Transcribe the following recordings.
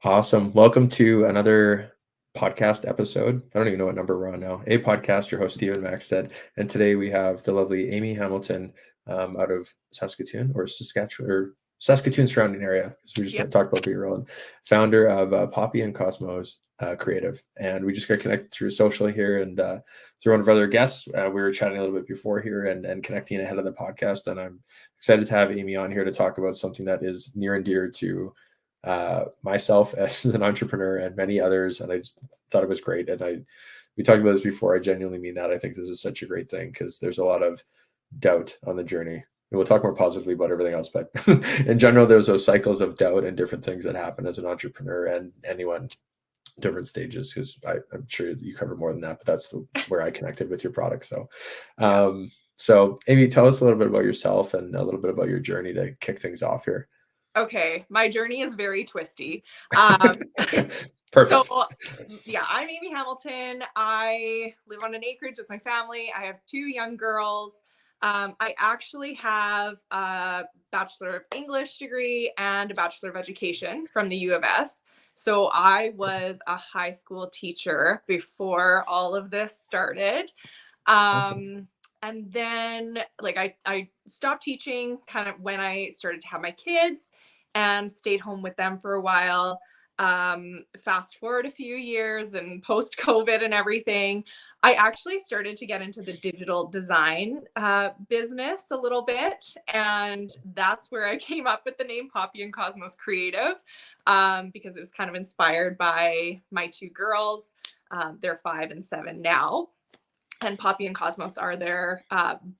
Awesome. Welcome to another podcast episode. I don't even know what number we're on now. A podcast, your host, Stephen Maxted. And today we have the lovely Amy Hamilton out of Saskatoon or Saskatchewan or Saskatoon surrounding area. So we're just Yeah. going to talk about who you're on. Founder of Poppy.cosmos creative. And we just got connected through social here and through one of our other guests. We were chatting a little bit before here and connecting ahead of the podcast. And I'm excited to have Amy on here to talk about something that is near and dear to myself as an entrepreneur and many others. And I just thought it was great. And we talked about this before. I genuinely mean that. I think this is such a great thing because there's a lot of doubt on the journey. And we'll talk more positively about everything else, but in general, there's those cycles of doubt and different things that happen as an entrepreneur and anyone different stages. Because I'm sure you cover more than that, but that's where I connected with your product. So Amy, tell us a little bit about yourself and a little bit about your journey to kick things off here. Okay, my journey is very twisty. Perfect. So, yeah, I'm Amy Hamilton. I live on an acreage with my family. I have two young girls. I actually have a Bachelor of English degree and a Bachelor of Education from the U of S. So I was a high school teacher before all of this started. Awesome. And then I stopped teaching kind of when I started to have my kids and stayed home with them for a while. Fast forward a few years and post COVID and everything, I actually started to get into the digital design business a little bit. And that's where I came up with the name Poppy.cosmos Creative, because it was kind of inspired by my two girls. They're 5 and 7 now. And Poppy and Cosmos are their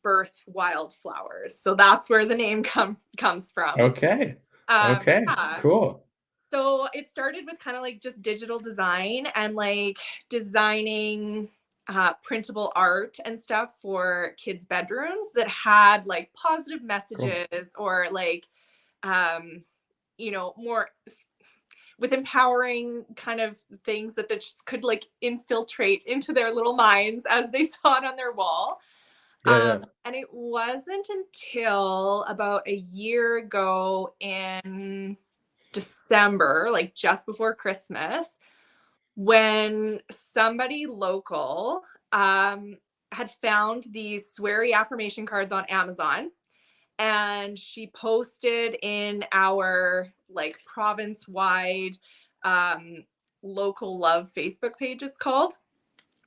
birth wildflowers. So that's where the name comes from. Okay. Okay. Yeah. Cool. So it started with kind of like just digital design and like designing printable art and stuff for kids' bedrooms that had like positive messages or like, more with empowering kind of things that just could like infiltrate into their little minds as they saw it on their wall. Yeah. And it wasn't until about a year ago in December, like just before Christmas, when somebody local had found these sweary affirmation cards on Amazon. And she posted in our like province-wide local love Facebook page, it's called.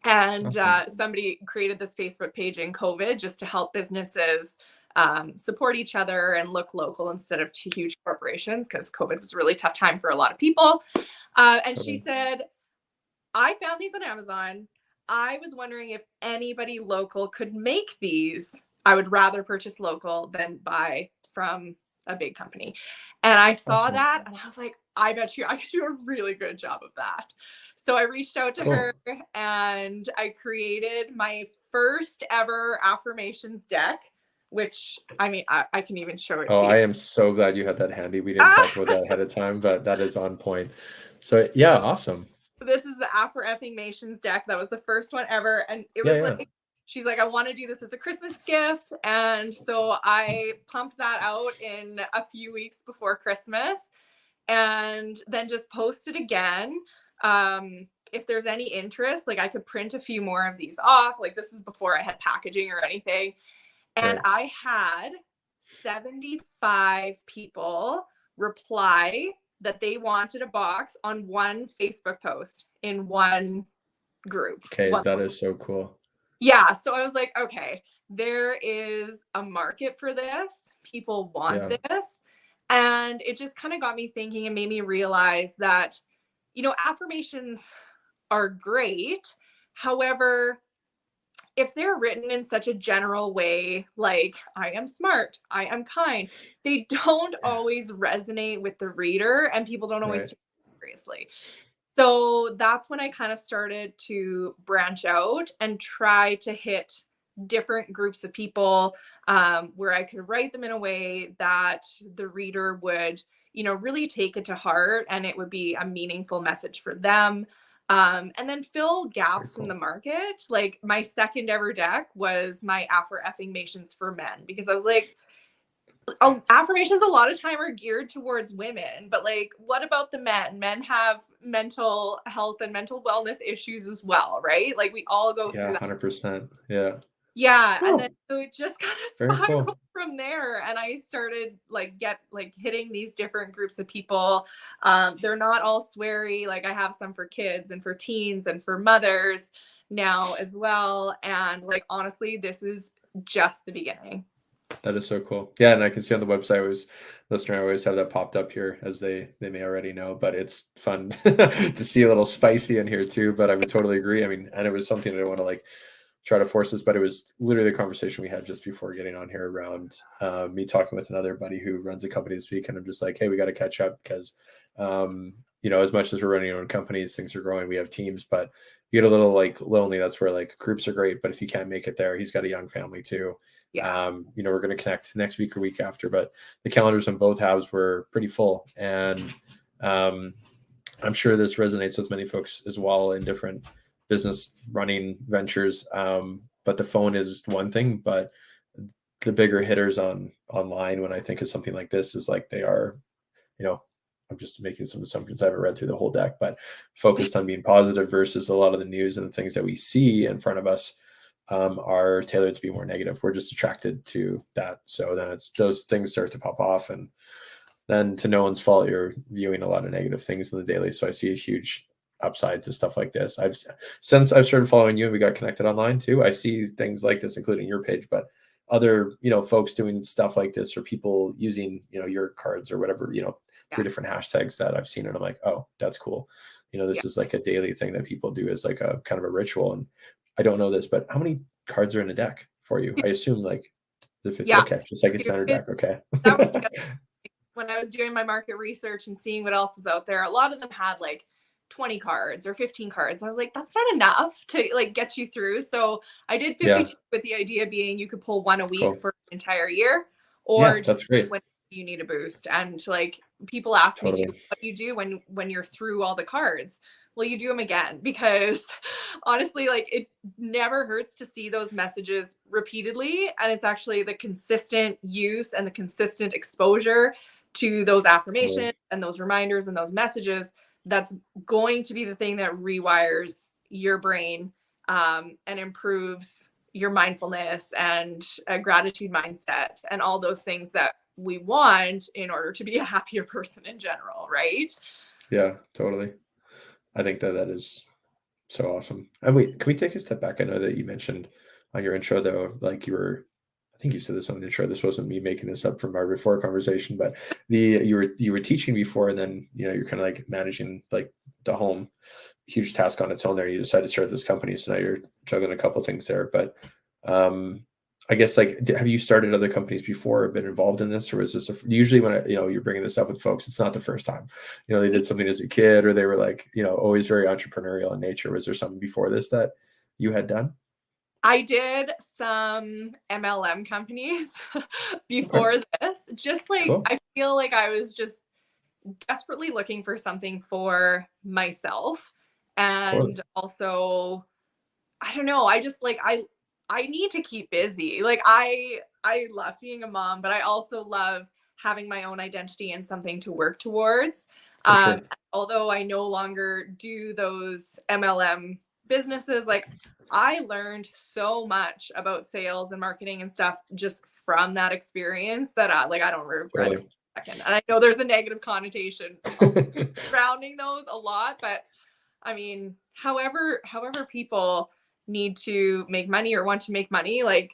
And somebody created this Facebook page in COVID just to help businesses support each other and look local instead of to huge corporations, because COVID was a really tough time for a lot of people. And she said, I found these on Amazon. I was wondering if anybody local could make these. I would rather purchase local than buy from a big company. And I saw that and I was like, I bet you I could do a really good job of that. So I reached out to her and I created my first ever affirmations deck, which I mean, I can even show it to you. I am so glad you had that handy. We didn't talk about that ahead of time, but that is on point. So yeah, awesome. This is the affirmations deck. That was the first one ever. And it was like, she's like, I want to do this as a Christmas gift. And so I pumped that out in a few weeks before Christmas and then just posted again. If there's any interest, like I could print a few more of these off. Like this was before I had packaging or anything. And I had 75 people reply that they wanted a box on one Facebook post in one group. Okay, that is so cool. Yeah, so I was like, okay, there is a market for this. People want this. And it just kind of got me thinking and made me realize that, affirmations are great. However, if they're written in such a general way, like I am smart, I am kind, they don't always resonate with the reader and people don't always take it seriously. So that's when I kind of started to branch out and try to hit different groups of people where I could write them in a way that the reader would, really take it to heart and it would be a meaningful message for them. And then fill gaps in the market. Like my second ever deck was my affirmations for men, because I was like, Affirmations a lot of time are geared towards women, but like, what about the men? Men have mental health and mental wellness issues as well, right? Like we all go Yeah, through that. 100%. Yeah. Yeah, and then Cool. so it just kind of Very spiraled cool. from there, and I started like hitting these different groups of people. They're not all sweary. Like I have some for kids and for teens and for mothers now as well. And like honestly, this is just the beginning. That is so cool. Yeah, and I can see on the website, was listener, I always have that popped up here, as they may already know, but it's fun to see a little spicy in here too. But I would totally agree. I mean, and it was something I want to like try to force this, but it was literally the conversation we had just before getting on here around me talking with another buddy who runs a company this week, and I'm just like, hey, we got to catch up because as much as we're running our own companies, things are growing, we have teams, but you get a little like lonely. That's where like groups are great, but if you can't make it there, he's got a young family too. Yeah. We're going to connect next week or week after, but the calendars on both halves were pretty full, and I'm sure this resonates with many folks as well in different business running ventures. But the phone is one thing, but the bigger hitters online, when I think of something like this, is like they are, I'm just making some assumptions. I haven't read through the whole deck, but focused on being positive versus a lot of the news and the things that we see in front of us are tailored to be more negative. We're just attracted to that. So then it's those things start to pop off, and then to no one's fault, you're viewing a lot of negative things in the daily. So I see a huge upside to stuff like this. Since I've started following you and we got connected online too, I see things like this, including your page, but other, folks doing stuff like this, or people using, your cards or whatever, through different hashtags that I've seen. And I'm like, oh, that's cool. This is like a daily thing that people do as like a kind of a ritual. And I don't know this, but how many cards are in a deck for you? I assume like the 50. Yeah. Okay. Just like a standard deck. Okay. That was when I was doing my market research and seeing what else was out there. A lot of them had like 20 cards or 15 cards. I was like, that's not enough to like get you through. So I did 52 with the idea being you could pull one a week for an entire year, or that's great. when you need a boost. And like people ask me too, what do you do when you're through all the cards? Well, you do them again, because honestly, like it never hurts to see those messages repeatedly. And it's actually the consistent use and the consistent exposure to those affirmations and those reminders and those messages that's going to be the thing that rewires your brain and improves your mindfulness and a gratitude mindset and all those things that we want in order to be a happier person in general, right? Yeah, totally. I think that is so awesome. And wait, can we take a step back? I know that you mentioned on your intro, though, like I think you said this on the intro. This wasn't me making this up from our before conversation, but you were teaching before, and then you're kind of like managing like the home, huge task on its own there. You decided to start this company, so now you're juggling a couple things there. But I guess like, have you started other companies before or been involved in this, or is this usually when you're bringing this up with folks, it's not the first time, they did something as a kid, or they were like, always very entrepreneurial in nature. Was there something before this that you had done? I did some MLM companies before this, just like I feel like I was just desperately looking for something for myself. And also, I don't know, I just like I need to keep busy. Like I love being a mom, but I also love having my own identity and something to work towards. Although I no longer do those MLM businesses, like I learned so much about sales and marketing and stuff just from that experience that I don't regret it for a second. And I know there's a negative connotation surrounding those a lot, but I mean, however people need to make money or want to make money, like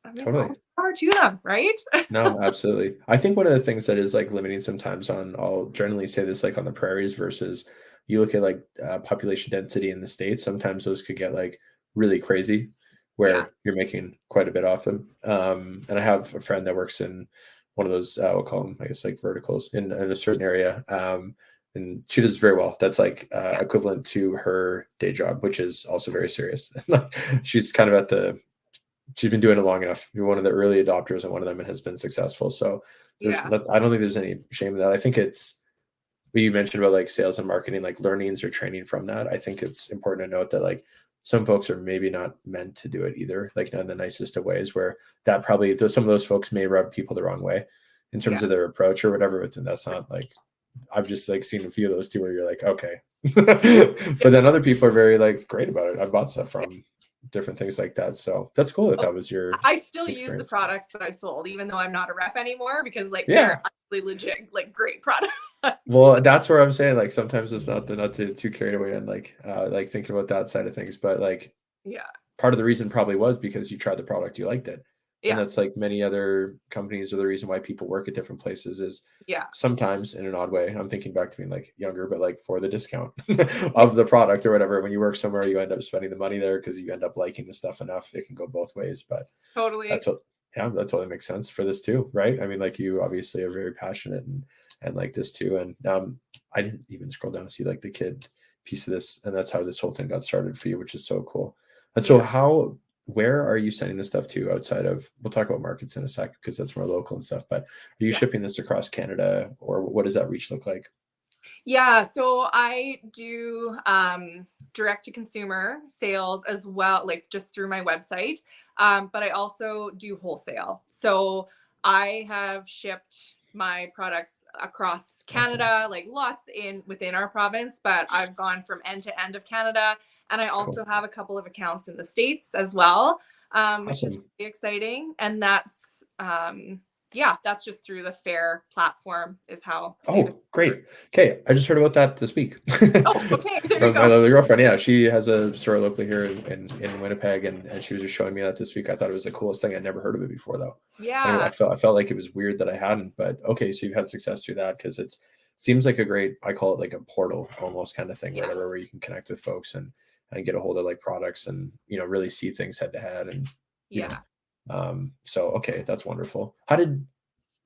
power to them, right? No, absolutely. I think one of the things that is like limiting sometimes I'll generally say this, like on the prairies versus you look at like population density in the States, sometimes those could get like really crazy where you're making quite a bit off them. And I have a friend that works in one of those, we'll call them, I guess, like verticals in a certain area. And she does very well. That's like equivalent to her day job, which is also very serious. She's kind of she's been doing it long enough. You're one of the early adopters, and one of them has been successful. So I don't think there's any shame in that. I think it's what you mentioned about like sales and marketing, like learnings or training from that. I think it's important to note that like some folks are maybe not meant to do it either, like not in the nicest of ways, where that probably some of those folks may rub people the wrong way in terms of their approach or whatever. But that's not like, I've just like seen a few of those too where you're like, okay. But then other people are very like great about it. I bought stuff from different things like that. So that's cool that that was your I still use the experience. products that I sold, even though I'm not a rep anymore, because like Yeah. they're actually legit, like great products. Well, that's where I'm saying like sometimes it's not too carried away and like thinking about that side of things. But like Yeah. part of the reason probably was because you tried the product, you liked it. And Yeah. that's like many other companies, or the reason why people work at different places is Yeah. sometimes in an odd way. I'm thinking back to being like younger, but like for the discount of the product or whatever. When you work somewhere, you end up spending the money there because you end up liking the stuff enough. It can go both ways, but Totally. that's what, yeah, that totally makes sense for this too, right? I mean, like you obviously are very passionate and like this too. And I didn't even scroll down to see like the kid piece of this, and that's how this whole thing got started for you, which is so cool. And so where are you sending this stuff to outside of, we'll talk about markets in a sec because that's more local and stuff, but are you shipping this across Canada, or what does that reach look like? Yeah, so I do direct to consumer sales as well, like just through my website. But I also do wholesale. So I have shipped my products across Canada, awesome, like lots within our province, but I've gone from end to end of Canada. And I also have a couple of accounts in the States as well, which is really exciting. And that's that's just through the Fair platform is how. Oh, great. Okay. I just heard about that this week. Oh, okay. There From you go. my lovely girlfriend. Yeah, she has a store locally here in Winnipeg, and she was just showing me that this week. I thought it was the coolest thing. I'd never heard of it before though. Yeah. I felt like it was weird that I hadn't, but okay, so you've had success through that because it seems like a great, I call it like a portal almost kind of thing, whatever, where you can connect with folks and get a hold of like products and really see things head to head and you know. So okay, that's wonderful. How did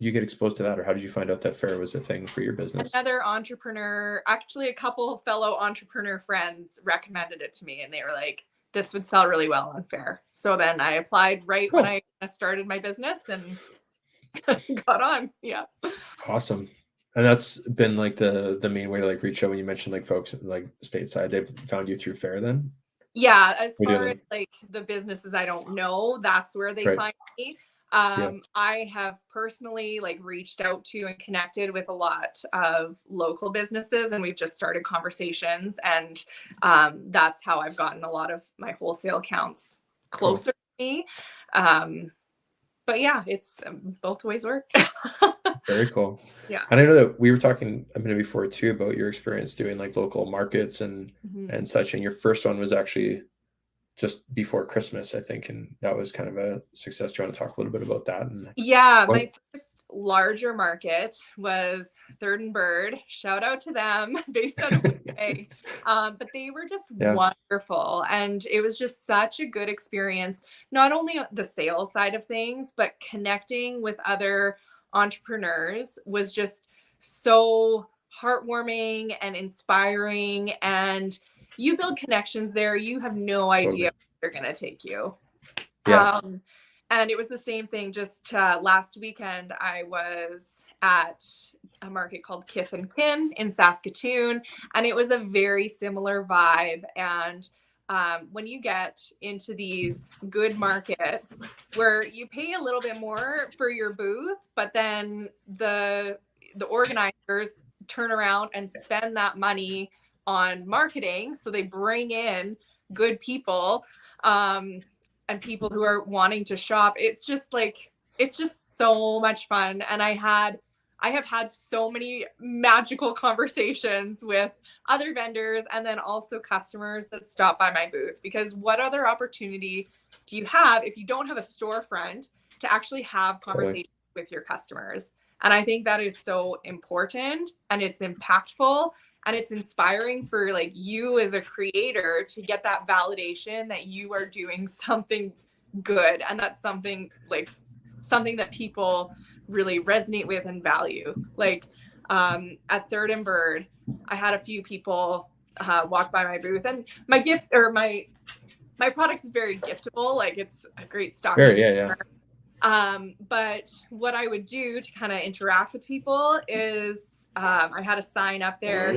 you get exposed to that, or how did you find out that Fair was a thing for your business? Another entrepreneur, actually a couple fellow entrepreneur friends recommended it to me, and they were like, this would sell really well on Fair. So then I applied right when I started my business and got on. Yeah. Awesome. And that's been like the main way to like reach out when you mentioned like folks like stateside, they've found you through Fair then? Yeah, as far as like the businesses I don't know, that's where they find me. I have personally like reached out to and connected with a lot of local businesses, and we've just started conversations, and that's how I've gotten a lot of my wholesale accounts closer to me. But yeah, it's both ways work. Very cool. Yeah. And I know that we were talking a minute before too about your experience doing like local markets and such, and your first one was actually just before Christmas, I think, and that was kind of a success. Do you want to talk a little bit about that? And my first larger market was Third and Bird. Shout out to them, based out of Winnipeg. But they were just wonderful, and it was just such a good experience. Not only the sales side of things, but connecting with other entrepreneurs was just so heartwarming and inspiring, and you build connections there. You have no idea where they're going to take you. And it was the same thing. Just last weekend, I was at a market called Kith and Kin in Saskatchewan, and it was a very similar vibe. And when you get into these good markets where you pay a little bit more for your booth, but then the organizers turn around and spend that money on marketing, so they bring in good people and people who are wanting to shop. It's just so much fun. And I have had so many magical conversations with other vendors and then also customers that stop by my booth, because what other opportunity do you have if you don't have a storefront to actually have conversations with your customers? And I think that is so important, and it's impactful, and it's inspiring for like you as a creator to get that validation that you are doing something good. And that's something that people really resonate with and value. Like at Third and Bird, I had a few people walk by my booth, and my gift or my product is very giftable. Like it's a great stocking. But what I would do to kind of interact with people is I had a sign up there,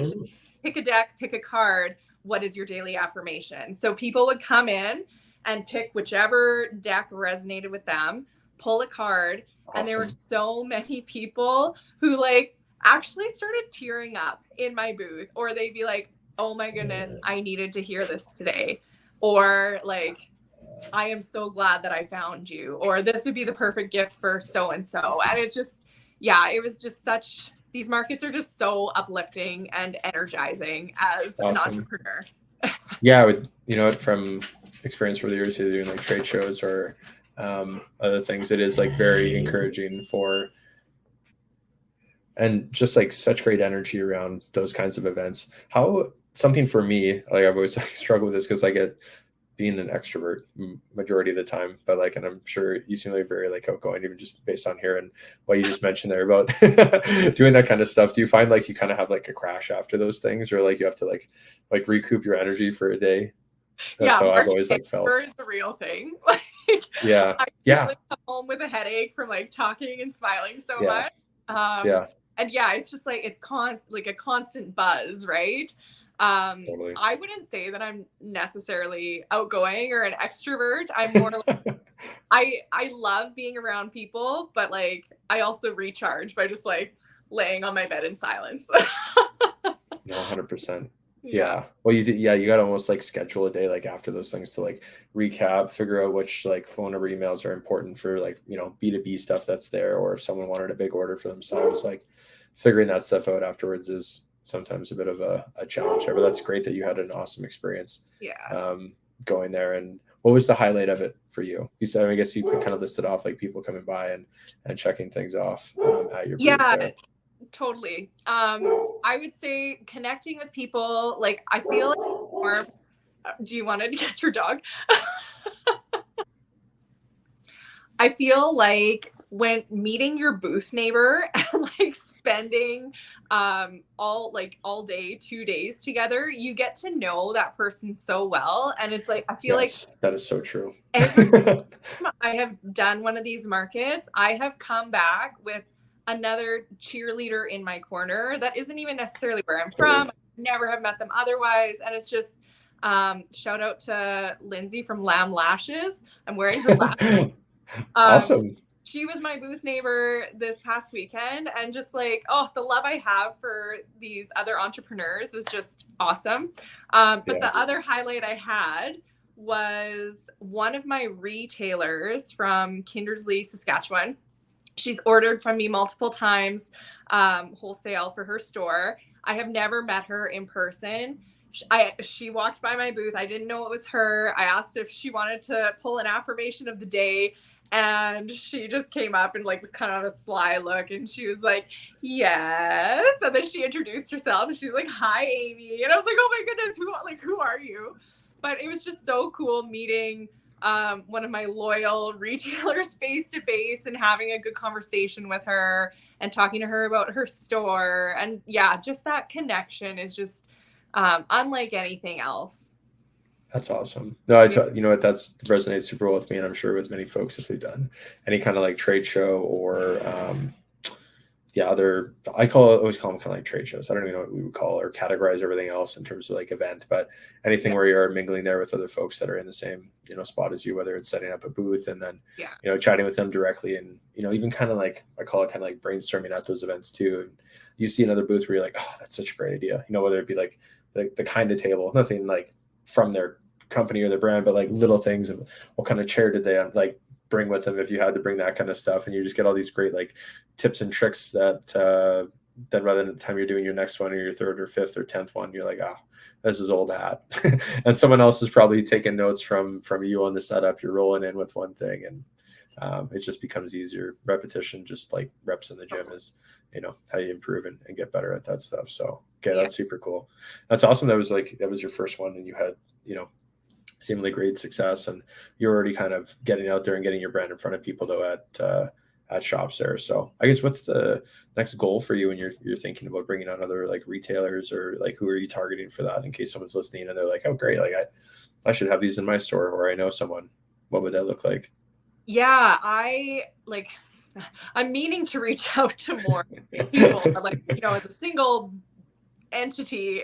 pick a deck, pick a card. what is your daily affirmation? So people would come in and pick whichever deck resonated with them, pull a card. Awesome. And there were so many people who like actually started tearing up in my booth, or they'd be like, oh my goodness, I needed to hear this today. Or like, I am so glad that I found you, or this would be the perfect gift for so-and-so. And it's just, yeah, it was just such, these markets are just so uplifting and energizing as an entrepreneur. Yeah, I would, you know, from experience over the years, either doing like trade shows or other things, it is like very encouraging for, and just like such great energy around those kinds of events. How, something for me, like I've always like struggled with this because I get being an extrovert majority of the time, but like, and I'm sure you seem like very like outgoing, even just based on here and what you just mentioned there about doing that kind of stuff. Do you find like you kind of have like a crash after those things, or like you have to like recoup your energy for a day? That's how I've always like felt. Is the real thing. Like, yeah, I usually come home with a headache from like talking and smiling so much. And yeah, it's just like it's like a constant buzz, right? Totally. I wouldn't say that I'm necessarily outgoing or an extrovert. I'm more like I love being around people, but like I also recharge by just like laying on my bed in silence. No, 100%. Yeah. Well, you did. Yeah, you got to almost like schedule a day like after those things to like recap, figure out which like phone number emails are important for like, you know, B2B stuff that's there, or if someone wanted a big order for themselves, like figuring that stuff out afterwards is sometimes a bit of a challenge there. But that's great that you had an awesome experience. Yeah. Going there. And what was the highlight of it for you? You said, I guess you kind of listed off like people coming by and checking things off at your booth there. Totally. I would say connecting with people, like I feel like more, do you want to get your dog? I feel like when meeting your booth neighbor and like spending all day, 2 days together, you get to know that person so well. And it's like, I feel like that is so true. Every time I have done one of these markets, I have come back with another cheerleader in my corner that isn't even necessarily where I'm from. I never have met them otherwise. And it's just shout out to Lindsay from Lamb Lashes. I'm wearing her lashes. Awesome. She was my booth neighbor this past weekend, and just like, oh, the love I have for these other entrepreneurs is just awesome. But the other highlight I had was one of my retailers from Kindersley, Saskatchewan. She's ordered from me multiple times, wholesale for her store. I have never met her in person. She walked by my booth. I didn't know it was her. I asked if she wanted to pull an affirmation of the day, and she just came up and like with kind of a sly look, and she was like, yes. And then she introduced herself, and she's like, hi, Amy. And I was like, oh my goodness, who are you? But it was just so cool meeting one of my loyal retailers face to face and having a good conversation with her and talking to her about her store. And yeah, just that connection is just unlike anything else. That's awesome. No, you know what, that's resonates super well with me, and I'm sure with many folks if they've done any kind of like trade show or other, I always call them kind of like trade shows. I don't even know what we would call or categorize everything else in terms of like event, but anything where you're mingling there with other folks that are in the same, you know, spot as you, whether it's setting up a booth and then, you know, chatting with them directly, and, you know, even kind of like, I call it kind of like brainstorming at those events too. And you see another booth where you're like, oh, that's such a great idea. You know, whether it be like the kind of table, nothing like from their company or their brand, but like little things of what kind of chair did they like bring with them if you had to bring that kind of stuff. And you just get all these great like tips and tricks that then rather than the time you're doing your next one or your third or fifth or 10th one, you're like, this is old hat. And someone else is probably taking notes from you on the setup. You're rolling in with one thing, and it just becomes easier. Repetition, just like reps in the gym, is, you know, how you improve and get better at that stuff. So that's super cool. That's awesome. That was your first one, and you had, you know, seemingly great success, and you're already kind of getting out there and getting your brand in front of people though at shops there. So I guess what's the next goal for you when you're thinking about bringing on other like retailers, or like who are you targeting for that, in case someone's listening and they're like, oh great, like I should have these in my store, or I know someone? What would that look like? Yeah, I'm meaning to reach out to more people. Like, you know, as a single entity,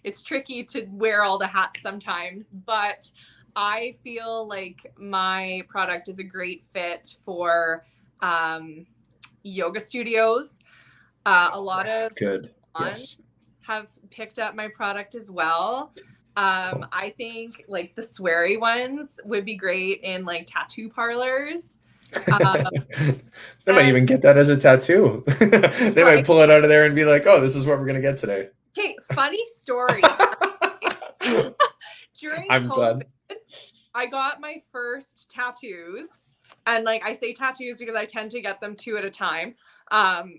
it's tricky to wear all the hats sometimes, but I feel like my product is a great fit for yoga studios. A lot of Good. salons Yes. have picked up my product as well. Cool. I think like the sweary ones would be great in like tattoo parlors. They might And even get that as a tattoo. They might right. pull it out of there and be like, "Oh, this is what we're gonna get today." Okay, funny story. During I'm COVID, glad. I got my first tattoos. And like I say tattoos because I tend to get them 2 at a time.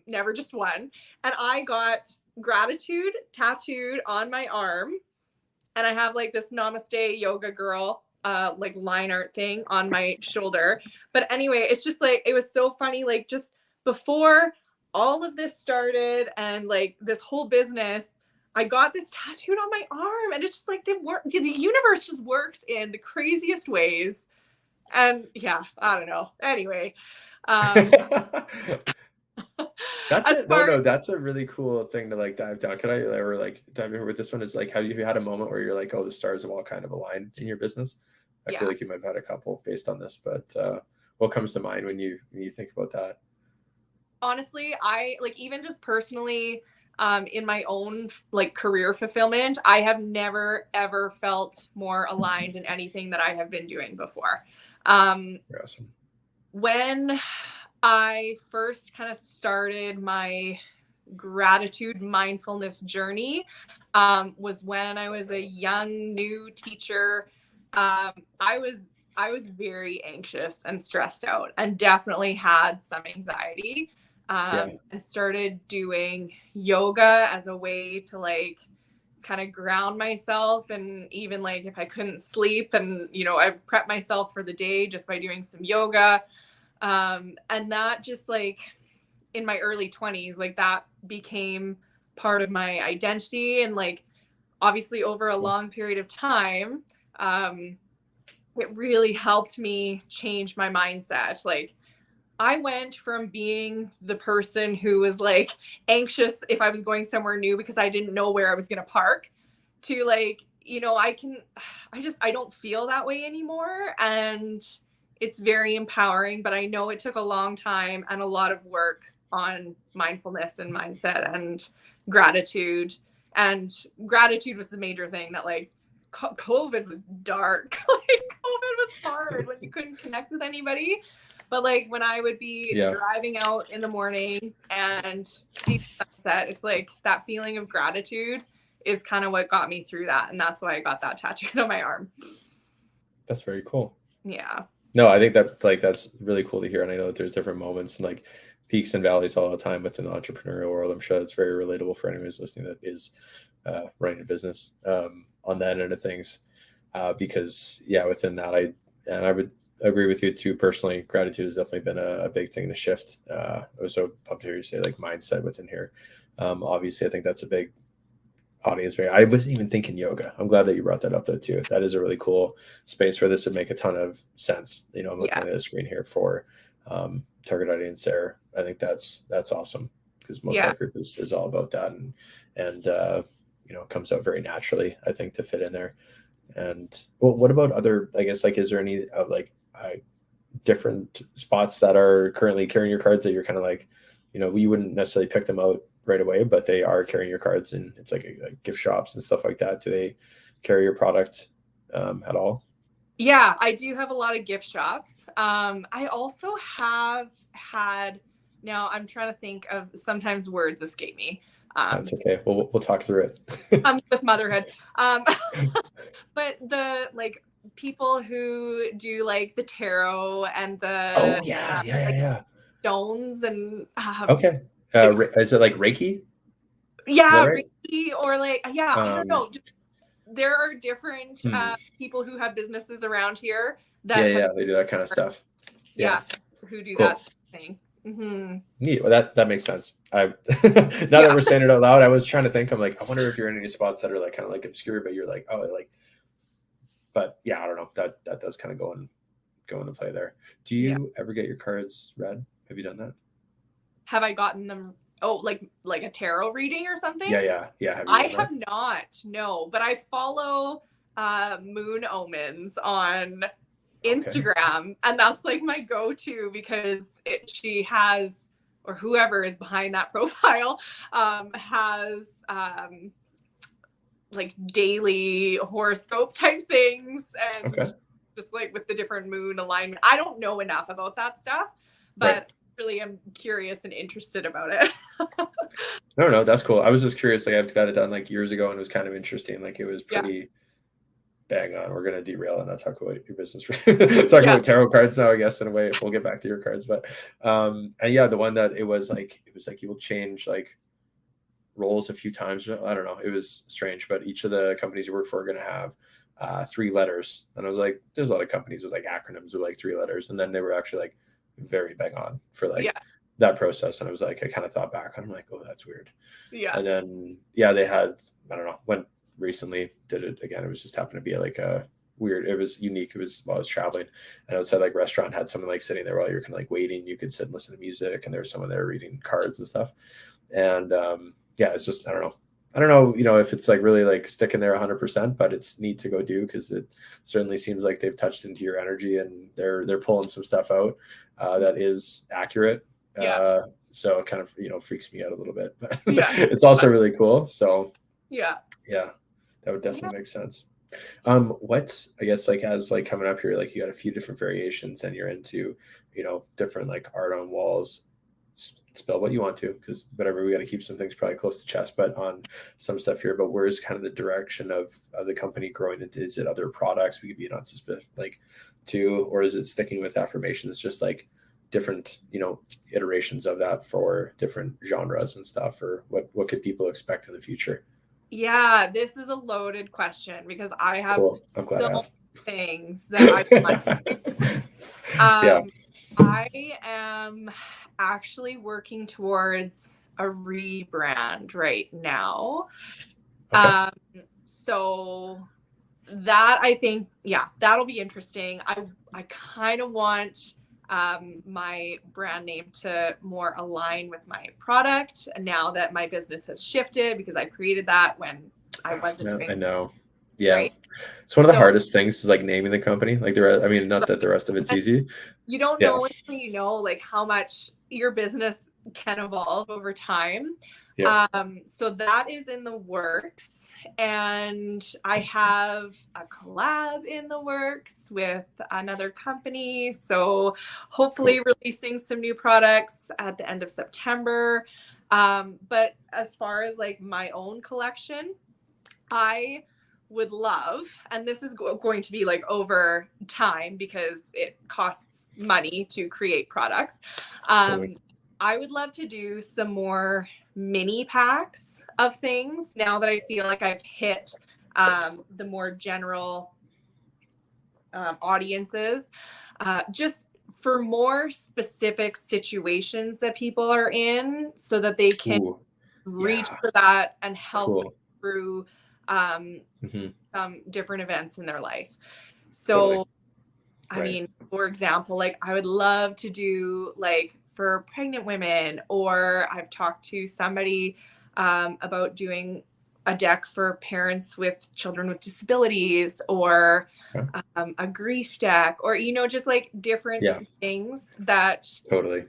Never just one. And I got gratitude tattooed on my arm. And I have like this namaste yoga girl like line art thing on my shoulder. But anyway, it's just like it was so funny, like just before all of this started and like this whole business, I got this tattooed on my arm, and it's just like the universe just works in the craziest ways. And yeah, I don't know. Anyway, um That's as it. No, far no, that's a really cool thing to like dive down. Could I ever like dive in with this one? Is like, have you had a moment where you're like, oh, the stars have all kind of aligned in your business? I feel yeah, like you might have had a couple based on this, but what comes to mind when you think about that? honestly, I like even just personally in my own like career fulfillment, I have never ever felt more aligned in anything that I have been doing before. You're awesome. When I first kind of started my gratitude mindfulness journey was when I was a young new teacher. I was very anxious and stressed out, and definitely had some anxiety. Yeah. And started doing yoga as a way to like kind of ground myself, and even like if I couldn't sleep, and I prep myself for the day just by doing some yoga. And that just like in my early 20s, like that became part of my identity. And like obviously over a Cool. long period of time, um, it really helped me change my mindset. Like I went from being the person who was like anxious if I was going somewhere new because I didn't know where I was going to park, to like, I don't feel that way anymore. And it's very empowering, but I know it took a long time and a lot of work on mindfulness and mindset and gratitude. And gratitude was the major thing that like COVID was dark. Like COVID was hard when you couldn't connect with anybody. But like when I would be Yeah. driving out in the morning and see the sunset, it's like that feeling of gratitude is kind of what got me through that. And that's why I got that tattooed on my arm. That's very cool. Yeah. No, I think that like that's really cool to hear. And I know that there's different moments and like peaks and valleys all the time within the entrepreneurial world. I'm sure it's very relatable for anyone who's listening that is running a business on that end of things. Because yeah, within that, I would agree with you too. Personally, gratitude has definitely been a big thing to shift. I was so pumped to hear you say like mindset within here. Obviously, I think that's a big audience. I wasn't even thinking yoga. I'm glad that you brought that up though too. That is a really cool space where this would make a ton of sense. I'm looking Yeah. at the screen here for target audience there. I think that's awesome because most of Yeah. that group is all about that, and it comes out very naturally, I think, to fit in there. And well, what about other? I guess like, is there any different spots that are currently carrying your cards that you're kind of like, we wouldn't necessarily pick them out right away, but they are carrying your cards, and it's like gift shops and stuff like that. Do they carry your product at all? Yeah, I do have a lot of gift shops. I also have had, now I'm trying to think of, sometimes words escape me. That's okay. We'll talk through it. With motherhood. But the like people who do like the tarot and Oh the yeah, like yeah. stones and Okay. Is it like Reiki? Is that yeah, right? Reiki, or like yeah, I don't Um, know. There are different hmm. people who have businesses around here Yeah, that have, yeah, they do that kind of stuff. Yeah, yeah, who do cool. that sort of thing. Mm-hmm. Neat. Well, that makes sense. I now that Yeah. we're saying it out loud, I was trying to think. I'm like, I wonder if you're in any spots that are like kind of like obscure, but you're like, oh, like. But yeah, I don't know. That does kind of go into play there. Do Yeah. you ever get your cards read? Have you done that? Have I gotten them? Oh, like a tarot reading or something? Yeah. Have you I done have that? not, no, but I follow Moon Omens on Okay. Instagram, and that's like my go-to because she has, or whoever is behind that profile, has like daily horoscope type things, and Okay. just like with the different moon alignment. I don't know enough about that stuff, Right. but really am curious and interested about it. No, that's cool. I was just curious. Like I've got it done like years ago, and it was kind of interesting. Like it was Yeah, pretty bang on. We're gonna derail and not talk about your business. Talk yeah, about tarot cards now, I guess, in a way. We'll get back to your cards, but and yeah, the one that it was like you will change like roles a few times. I don't know. It was strange, but each of the companies you work for are gonna have 3 letters, and I was like, there's a lot of companies with like acronyms with like 3 letters, and then they were actually like very bang on for yeah, like that process. And I was like, I kind of thought back, I'm like, oh, that's weird. yeah, And then yeah, they had, I don't know, went recently, did it again. It was just happened to be like a weird, it was unique. It was while I was traveling, and outside like restaurant had someone like sitting there while you're kind of like waiting. You could sit and listen to music, and there was someone there reading cards and stuff. And yeah, it's just, I don't know, if it's like really like sticking there 100%, but it's neat to go do, because it certainly seems like they've touched into your energy, and they're pulling some stuff out that is accurate. yeah, So it kind of freaks me out a little bit, but yeah, it's also really cool. So yeah. yeah, that would Yeah. definitely make sense. What's, I guess, like as like coming up here, like you got a few different variations, and you're into different like art on walls. Spell what you want to, because whatever, we got to keep some things probably close to chest, but on some stuff here. But where's kind of the direction of the company growing into? Is it other products we could be not specific like to, or is it sticking with affirmations, just like different iterations of that for different genres and stuff? Or what could people expect in the future? Yeah, this is a loaded question because I have Cool, I'm glad I so asked. many things that I want to do. Yeah. I am actually working towards a rebrand right now. Okay. So that, I think, yeah, that'll be interesting. I kind of want my brand name to more align with my product now that my business has shifted, because I created that when I wasn't No, doing I it, know. Yeah. right. It's one of the So hardest things is like naming the company. Like the rest, I mean, not that the rest of it's easy. you don't Yeah. know until you know like how much your business can evolve over time. Yeah. So that is in the works, and I have a collab in the works with another company. So hopefully Cool. releasing some new products at the end of September. But as far as like my own collection, I would love, and this is going to be like over time because it costs money to create products. Totally. I would love to do some more mini packs of things now that I feel like I've hit the more general audiences, just for more specific situations that people are in, so that they can Ooh, reach yeah. for that and help them Cool. through Hmm. some different events in their life. Totally. So, I Right. mean, for example, like I would love to do like for pregnant women, or I've talked to somebody about doing a deck for parents with children with disabilities, or Okay. a grief deck, or, just like different Yeah. things that Totally.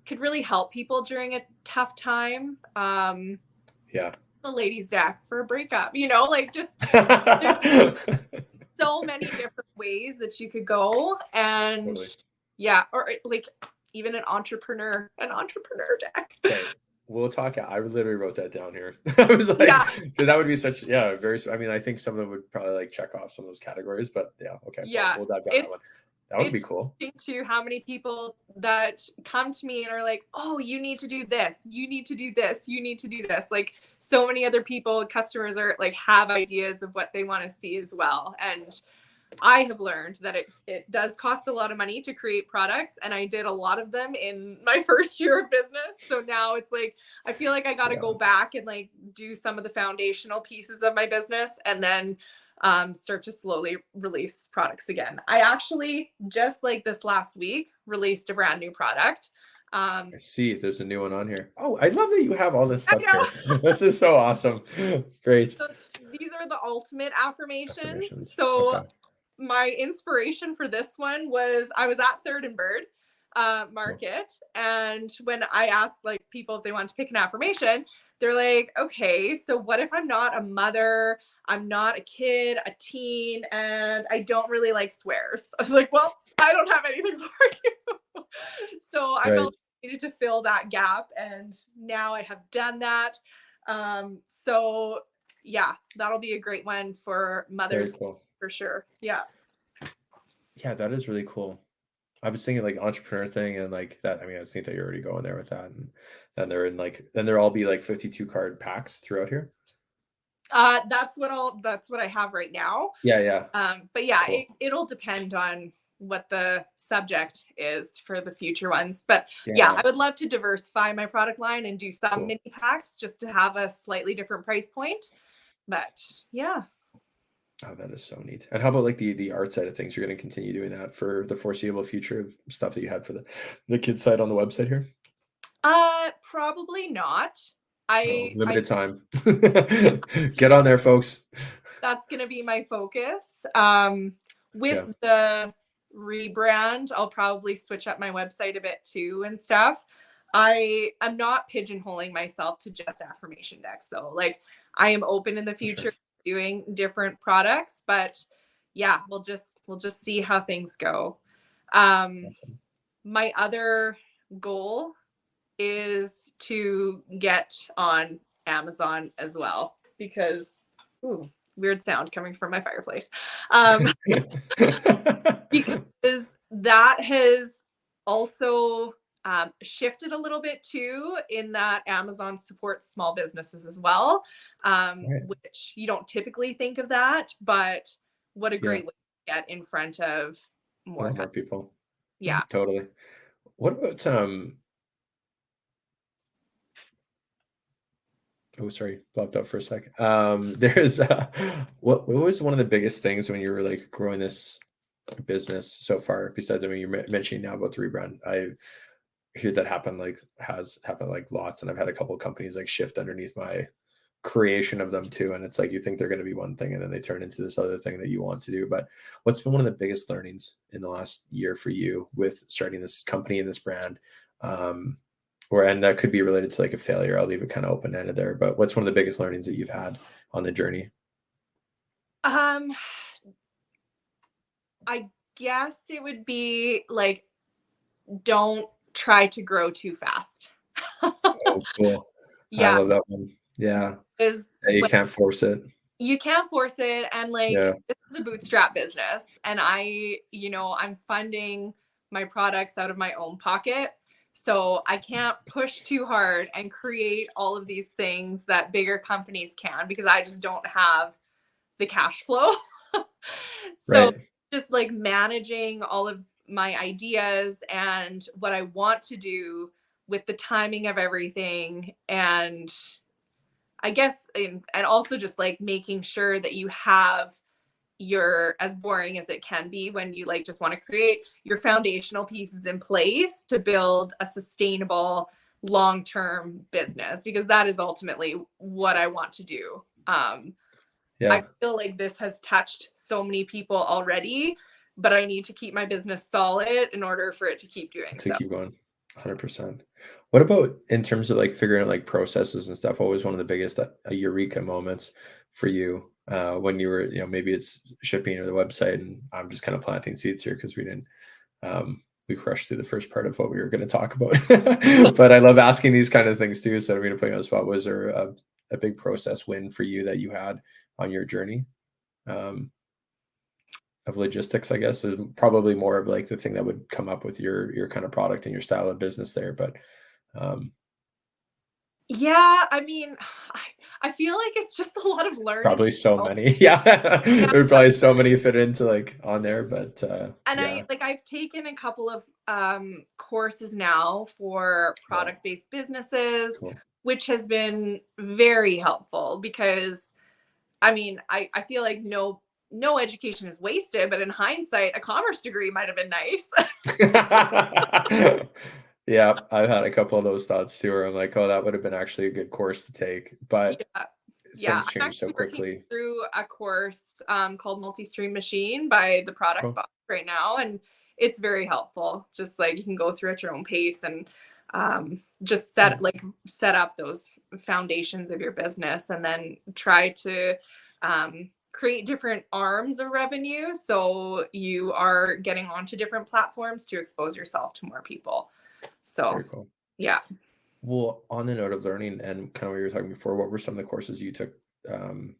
could really help people during a tough time. Yeah. The ladies deck for a breakup, like just there's so many different ways that you could go. And Totally. yeah, or like even an entrepreneur deck. Okay. We'll talk. I literally wrote that down here. I was like, Yeah, that would be such, yeah, very, I mean, I think some of them would probably like check off some of those categories, but yeah, okay. yeah. We'll dive down that one. It's That would be it's cool. interesting to how many people that come to me and are like, oh, you need to do this, you need to do this, you need to do this. Like so many other people, customers are like have ideas of what they want to see as well. And I have learned that it does cost a lot of money to create products, and I did a lot of them in my first year of business. So now it's like I feel like I got to Yeah. go back and like do some of the foundational pieces of my business, and then start to slowly release products again. I actually just like this last week released a brand new product. I see there's a new one on here. Oh, I love that you have all this I stuff know. here. This is so awesome. Great. So these are the ultimate affirmations. Affirmations. So Okay. my inspiration for this one was I was at Third and Bird Cool. market, and when I asked like people if they wanted to pick an affirmation, they're like, okay, so what if I'm not a mother, I'm not a kid, a teen, and I don't really like swears? I was like, well, I don't have anything for you. So I Right. felt I needed to fill that gap, and now I have done that. So yeah, that'll be a great one for Very mothers cool. for sure. Yeah. Yeah, that is really cool. I was thinking like entrepreneur thing and like that. I mean, I think that you're already going there with that. And then they're in like, then there'll all be like 52 card packs throughout here. That's what I have right now. Yeah. Yeah. But yeah, Cool. it'll depend on what the subject is for the future ones. But yeah, Yeah. I would love to diversify my product line and do some Cool. mini packs just to have a slightly different price point. But yeah. Oh, that is so neat. And how about like the art side of things? You're going to continue doing that for the foreseeable future of stuff that you had for the kids side on the website here? Probably not. Oh, limited time. Yeah, Get on there, folks. that's gonna be my focus. With Yeah. the rebrand, I'll probably switch up my website a bit too and stuff. I'm not pigeonholing myself to just affirmation decks though. Like I am open in the future Sure. doing different products, but yeah, we'll just see how things go. Awesome. My other goal is to get on Amazon as well because ooh, weird sound coming from my fireplace. Because that has also shifted a little bit too, in that Amazon supports small businesses as well, Right. which you don't typically think of that, but what a Yeah. great way to get in front of A more lot customers. more people. Yeah. Totally. What about oh, sorry, popped up for a sec. There's what was one of the biggest things when you were like growing this business so far? Besides, I mean, you're mentioning now about the rebrand. I hear that happen like has happened like lots, and I've had a couple of companies like shift underneath my creation of them too. And it's like you think they're going to be one thing, and then they turn into this other thing that you want to do. But what's been one of the biggest learnings in the last year for you with starting this company and this brand? Or and that could be related to like a failure. I'll leave it kind of open ended there. But what's one of the biggest learnings that you've had on the journey? Um, I guess it would be like don't try to grow too fast. Oh, cool. I Yeah, love that one. Yeah. is Yeah, you like can't force it. you can't force it, and like Yeah. this is a bootstrap business, and I'm funding my products out of my own pocket. So I can't push too hard and create all of these things that bigger companies can because I just don't have the cash flow. So Right. just like managing all of my ideas and what I want to do with the timing of everything, and I guess and also just like making sure that you have your, as boring as it can be when you like just want to create, your foundational pieces in place to build a sustainable long-term business, because that is ultimately what I want to do. I Yeah. feel like this has touched so many people already, but I need to keep my business solid in order for it to keep doing To so. keep going. 100%. What about in terms of like figuring out like processes and stuff? What was one of the biggest eureka moments for you when you were, maybe it's shipping or the website, and I'm just kind of planting seeds here because we crushed through the first part of what we were going to talk about. But I love asking these kind of things too. So I'm going to put you on the spot. Was there a big process win for you that you had on your journey? Of logistics, I guess, is probably more of like the thing that would come up with your kind of product and your style of business there. But um, Yeah, I mean, I feel like it's just a lot of learn as probably so you go. many. Yeah, Yeah. there are probably so many fit into like on there. But And yeah, I've taken a couple of courses now for yeah, product-based businesses, cool. which has been very helpful because I mean, I feel like no education is wasted, but in hindsight, a commerce degree might have been nice. Yeah, Yeah, I've had a couple of those thoughts too, where I'm like, oh, that would have been actually a good course to take, but Yeah. Yeah, things I'm change so actually working quickly. through a course called Multi-Stream Machine by the Product Oh, Box right now, and it's very helpful. Just like you can go through at your own pace and just cool. set up those foundations of your business, and then try to create different arms of revenue so you are getting onto different platforms to expose yourself to more people. So Very cool. yeah. Well, on the note of learning and kind of what you were talking before, what were some of the courses you took um,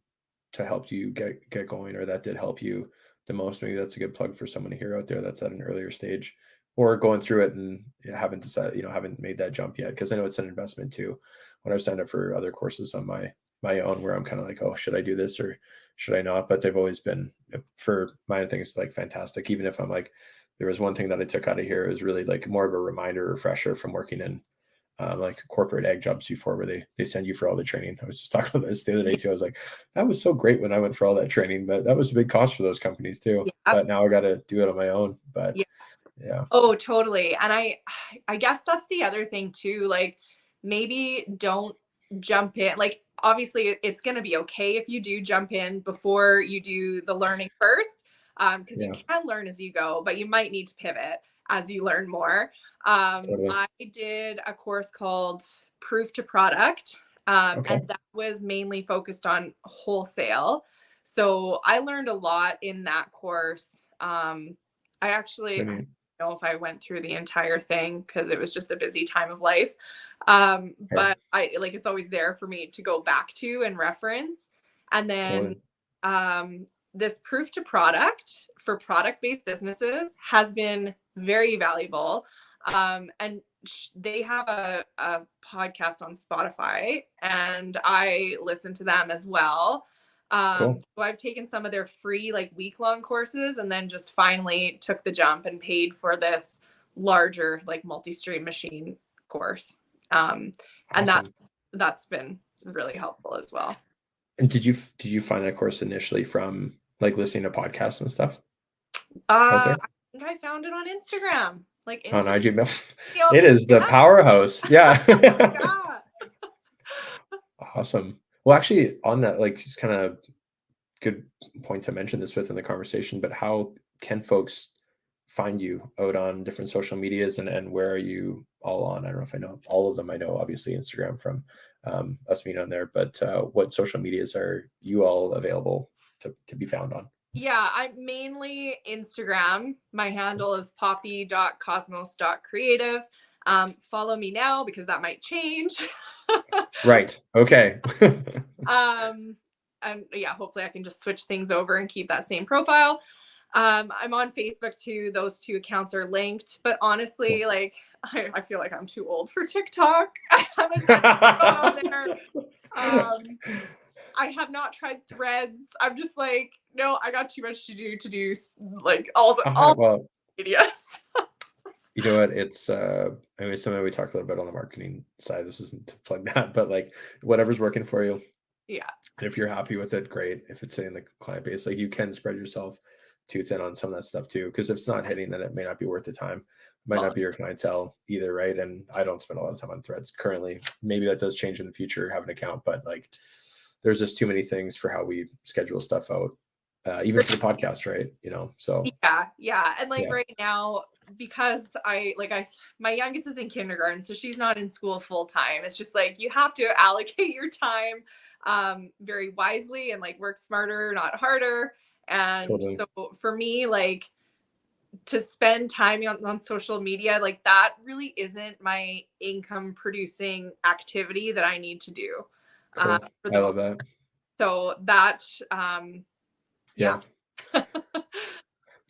to help you get going, or that did help you the most? Maybe that's a good plug for someone to hear out there that's at an earlier stage or going through it and haven't decided, haven't made that jump yet. Because I know it's an investment too. When I've signed up for other courses on my own, where I'm kind of like, oh, should I do this or should I not? But they've always been, for mine, I think it's like fantastic. Even if I'm like, there was one thing that I took out of here is really like more of a reminder, refresher from working in like corporate egg jobs before, where they send you for all the training. I was just talking about this the other day too. I was like, that was so great when I went for all that training, but that was a big cost for those companies too. Yeah. But now I got to do it on my own. But Yeah. yeah, Oh, totally. And I guess that's the other thing too. Like maybe don't jump in. Like obviously it's going to be okay if you do jump in before you do the learning first. Because you yeah, can learn as you go, but you might need to pivot as you learn more. totally. I did a course called Proof to Product, Okay. and that was mainly focused on wholesale. So I learned a lot in that course. I actually, Brilliant. know if I went through the entire thing because it was just a busy time of life. Sure. But I like it's always there for me to go back to and reference. And then Totally. this proof to product for product based businesses has been very valuable. And they have a podcast on Spotify, and I listen to them as well. Cool. So I've taken some of their free like week-long courses and then just finally took the jump and paid for this larger like multi-stream machine course. Um, and Awesome. that's been really helpful as well. And did you find that course initially from like listening to podcasts and stuff out there I think I found it on Instagram. Like on Instagram. IG? Feels It is the yeah, powerhouse. Yeah. yeah. Awesome. Well, actually, on that, like, just kind of good point to mention this within the conversation, but how can folks find you out on different social medias, and where are you all on? I don't know if I know all of them. I know obviously Instagram from us being on there, but what social medias are you all available to be found on? Yeah, I'm mainly Instagram. My handle is Poppy.cosmos.creative. Follow me now because that might change. Right. Okay. um, and yeah, hopefully I can just switch things over and keep that same profile. I'm on Facebook too. Those two accounts are linked, but honestly, Cool. like I feel like I'm too old for TikTok. I haven't been on there. Um, I have not tried Threads. I'm just like, no, I got too much to do like all Well, medias. you know what? It's I mean, something we talked a little bit on the marketing side. This isn't to plug that, but like whatever's working for you, Yeah. and if you're happy with it, great. If it's in the client base, like you can spread yourself too thin on some of that stuff too. Because if it's not hitting, then it may not be worth the time. It might Well, not be your clientele either, right? And I don't spend a lot of time on Threads currently. Maybe that does change in the future, have an account, but like there's just too many things for how we schedule stuff out, even for the podcast, right? So yeah. And like yeah, right now, because my youngest is in kindergarten, so she's not in school full time. It's just like you have to allocate your time very wisely and like work smarter, not harder. And totally. so for me, like to spend time on social media, like that really isn't my income producing activity that I need to do Cool. for I the love moment. that. So that, yeah. Yeah.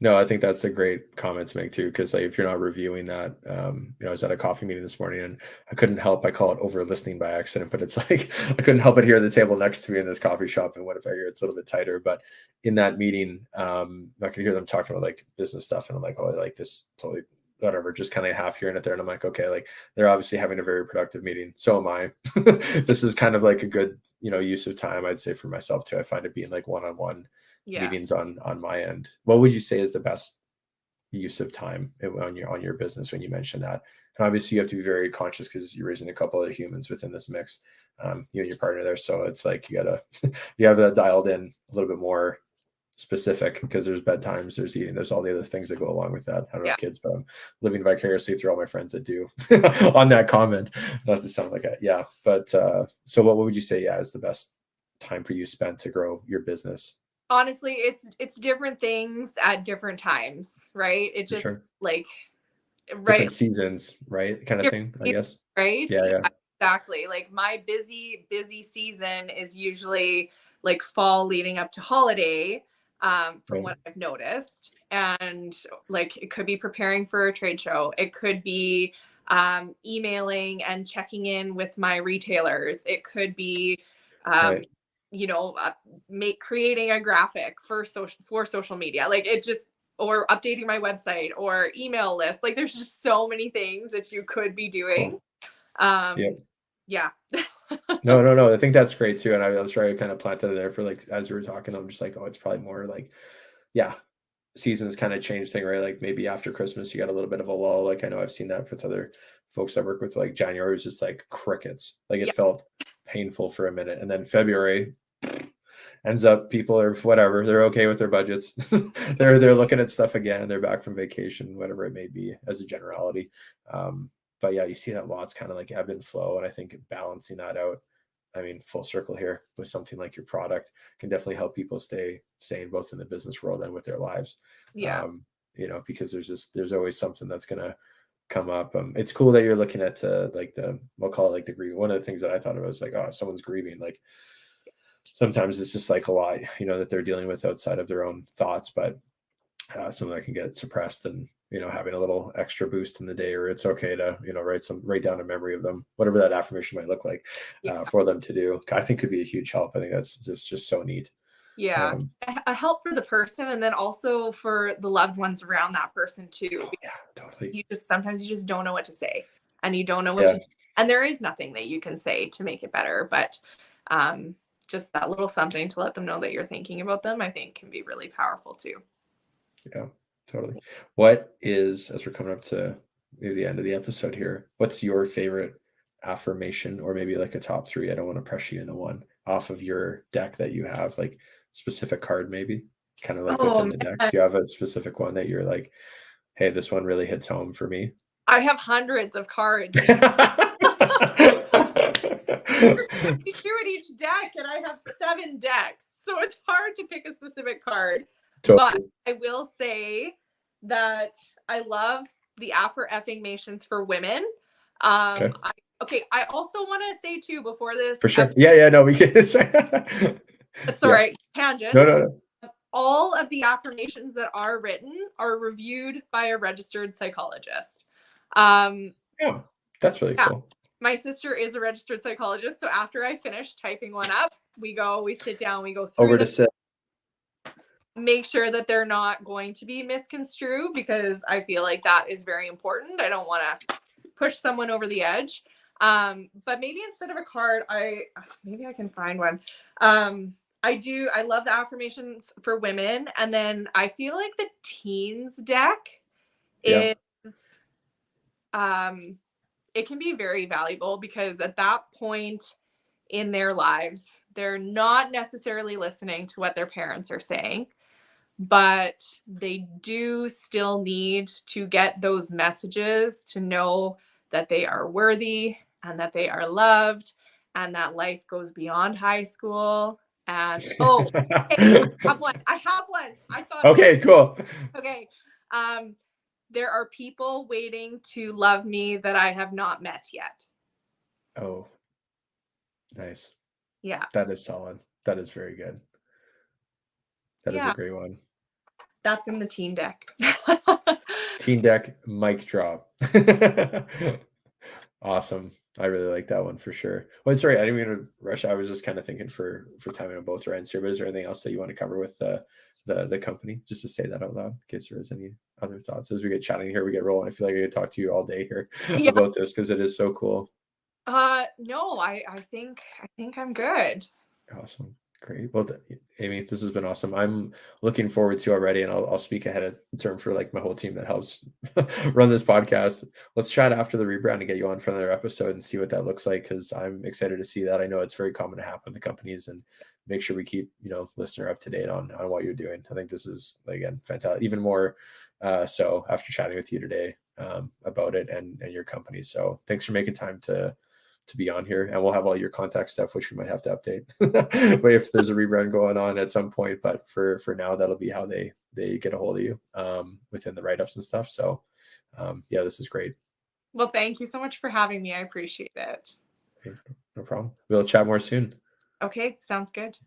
No, I think that's a great comment to make too, because like if you're not reviewing that, I was at a coffee meeting this morning and I couldn't help. I call it over listening by accident, but it's like I couldn't help but hear the table next to me in this coffee shop. And what if I hear it's a little bit tighter? But in that meeting, I could hear them talking about like business stuff, and I'm like, oh, I like this totally. Whatever, just kind of half hearing it there. And I'm like, okay, like they're obviously having a very productive meeting. So am I. This is kind of like a good, use of time, I'd say, for myself too. I find it being like one-on-one Yeah. meetings on my end. What would you say is the best use of time on your business when you mention that? And obviously you have to be very conscious because you're raising a couple of humans within this mix, you and your partner there. So it's like you gotta you have that dialed in a little bit more specific, because there's bedtimes, there's eating, there's all the other things that go along with that. I don't Yeah. have kids, but I'm living vicariously through all my friends that do on that comment. Not to sound like yeah. But so what would you say, is the best time for you spent to grow your business? Honestly, it's different things at different times, right? It For just sure. like right Different seasons, right? Kind of thing, I guess. right? Yeah. Exactly. Like my busy season is usually like fall leading up to holiday, from Right. what I've noticed. And like it could be preparing for a trade show. It could be emailing and checking in with my retailers. It could be Right. you know, creating a graphic for social media. Like it just, or updating my website or email list. Like there's just so many things that you could be doing. Cool. Um, Yep. yeah. No. I think that's great too. And I was trying to kind of plant that there for like, as we were talking, I'm just like, oh, it's probably more like, yeah, seasons kind of change thing, right? Like maybe after Christmas, you got a little bit of a lull. Like I know I've seen that with other folks I work with, like January was just like crickets. Like it Yeah. felt painful for a minute. And then February ends up people are whatever, they're okay with their budgets. they're looking at stuff again. They're back from vacation, whatever it may be as a generality. But yeah, you see that lots kind of like ebb and flow. And I think balancing that out, I mean, full circle here with something like your product can definitely help people stay sane, both in the business world and with their lives. Yeah. Because there's always something that's going to come up. It's cool that you're looking at like we'll call it like the grieving. One of the things that I thought of was like, oh, someone's grieving. Like sometimes it's just like a lot, that they're dealing with outside of their own thoughts, but some that can get suppressed, and having a little extra boost in the day, or it's okay to write down a memory of them, whatever that affirmation might look like, for them to do, I think could be a huge help. I think that's just so neat. Yeah. A help for the person, and then also for the loved ones around that person too. Yeah, totally. Sometimes you just don't know what to say, and you don't know what to do. And there is nothing that you can say to make it better, but just that little something to let them know that you're thinking about them, I think can be really powerful too. Yeah, totally. What is, as we're coming up to maybe the end of the episode here, what's your favorite affirmation, or maybe like a top 3? I don't want to pressure you into one off of your deck that you have, like specific card, maybe kind of like within the deck. Do you have a specific one that you're like, hey, this one really hits home for me? I have hundreds of cards. 52 in each deck, and I have 7 decks, so it's hard to pick a specific card. Totally. But I will say that I love the affirmations for women. I also want to say too, before this, for sure. No, we can. Sorry, tangent. No. All of the affirmations that are written are reviewed by a registered psychologist. Yeah, that's really cool. My sister is a registered psychologist, so after I finish typing one up, we sit down, we go through over to sit. Make sure that they're not going to be misconstrued, because I feel like that is very important. I don't want to push someone over the edge. But maybe instead of a card, maybe I can find one. I love the affirmations for women. And then I feel like the teens deck is, it can be very valuable, because at that point in their lives, they're not necessarily listening to what their parents are saying, but they do still need to get those messages to know that they are worthy and that they are loved, and that life goes beyond high school. And I have one. I thought, okay, cool. Okay. There are people waiting to love me that I have not met yet. Oh, nice. Yeah. That is solid. That is very good. That is a great one. That's in the teen deck. Teen deck, mic drop. Awesome. I really like that one for sure. Well, sorry, I didn't mean to rush. I was just kind of thinking for timing on both ends here, but is there anything else that you want to cover with the company, just to say that out loud, in case there is any other thoughts as we get chatting here, we get rolling? I feel like I could talk to you all day here about this, because it is so cool. No, I think I'm good. Awesome. Great. Well, Amy, this has been awesome. I'm looking forward to already, and I'll speak ahead of term for like my whole team that helps run this podcast. Let's chat after the rebrand and get you on for another episode and see what that looks like, because I'm excited to see that. I know it's very common to happen with the companies, and make sure we keep, listener up to date on what you're doing. I think this is, again, fantastic. Even more so after chatting with you today about it and your company. So thanks for making time to be on here, and we'll have all your contact stuff, which we might have to update but if there's a rebrand going on at some point. But for now, that'll be how they get a hold of you within the write-ups and stuff. So yeah, this is great. Well, thank you so much for having me. I appreciate it. Okay, no problem. We'll chat more soon. Okay, sounds good.